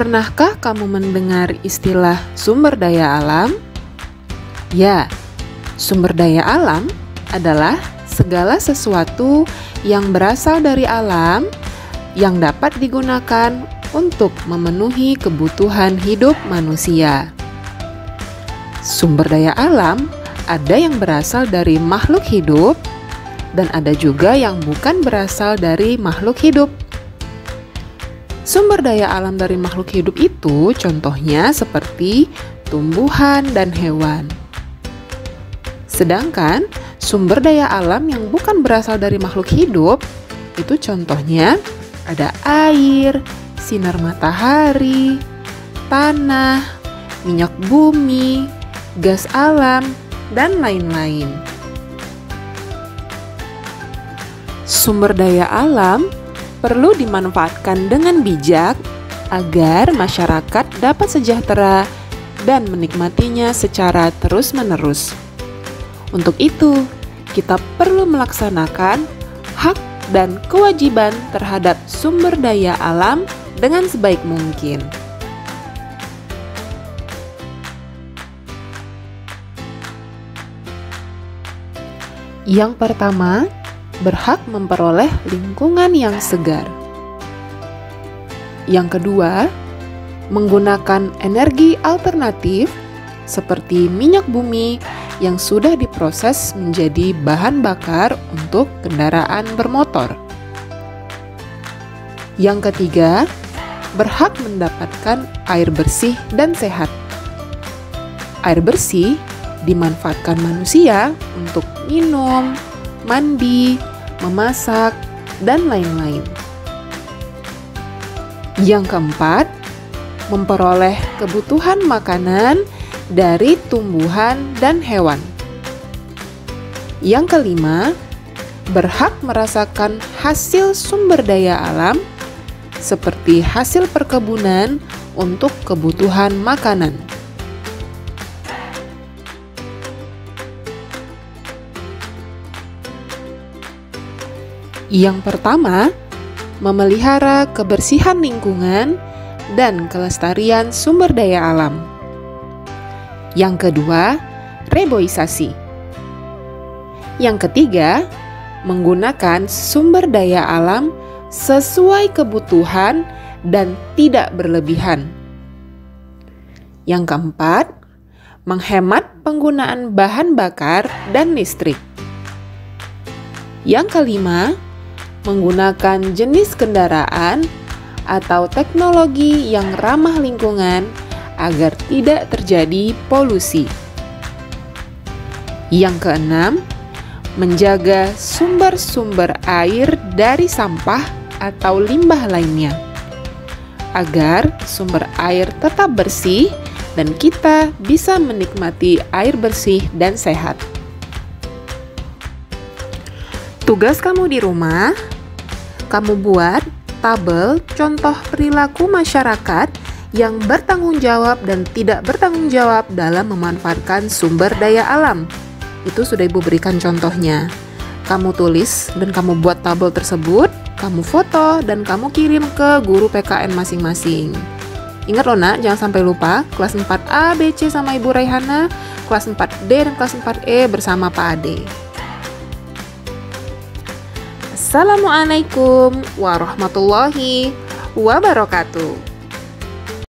Pernahkah kamu mendengar istilah sumber daya alam? Ya, sumber daya alam adalah segala sesuatu yang berasal dari alam yang dapat digunakan untuk memenuhi kebutuhan hidup manusia. Sumber daya alam ada yang berasal dari makhluk hidup dan ada juga yang bukan berasal dari makhluk hidup. Sumber daya alam dari makhluk hidup itu contohnya seperti tumbuhan dan hewan. Sedangkan sumber daya alam yang bukan berasal dari makhluk hidup itu contohnya ada air, sinar matahari, tanah, minyak bumi, gas alam, dan lain-lain. Sumber daya alam perlu dimanfaatkan dengan bijak agar masyarakat dapat sejahtera dan menikmatinya secara terus-menerus. Untuk itu, kita perlu melaksanakan hak dan kewajiban terhadap sumber daya alam dengan sebaik mungkin. Yang pertama, berhak memperoleh lingkungan yang segar. Yang kedua, menggunakan energi alternatif seperti minyak bumi yang sudah diproses menjadi bahan bakar untuk kendaraan bermotor. Yang ketiga, berhak mendapatkan air bersih dan sehat. Air bersih dimanfaatkan manusia untuk minum, mandi, memasak, dan lain-lain. Yang keempat, memperoleh kebutuhan makanan dari tumbuhan dan hewan. Yang kelima, berhak merasakan hasil sumber daya alam seperti hasil perkebunan untuk kebutuhan makanan. Yang pertama, memelihara kebersihan lingkungan dan kelestarian sumber daya alam. Yang kedua, reboisasi. Yang ketiga, menggunakan sumber daya alam sesuai kebutuhan dan tidak berlebihan. Yang keempat, menghemat penggunaan bahan bakar dan listrik. Yang kelima, menggunakan jenis kendaraan atau teknologi yang ramah lingkungan agar tidak terjadi polusi. Yang keenam, menjaga sumber-sumber air dari sampah atau limbah lainnya agar sumber air tetap bersih dan kita bisa menikmati air bersih dan sehat. Tugas kamu di rumah, kamu buat tabel contoh perilaku masyarakat yang bertanggung jawab dan tidak bertanggung jawab dalam memanfaatkan sumber daya alam. Itu sudah Ibu berikan contohnya. Kamu tulis dan kamu buat tabel tersebut, kamu foto dan kamu kirim ke guru PKN masing-masing. Ingat loh nak, jangan sampai lupa kelas 4A, B, C sama Ibu Raihana, kelas 4D dan kelas 4E bersama Pak Ade. Assalamualaikum warahmatullahi wabarakatuh.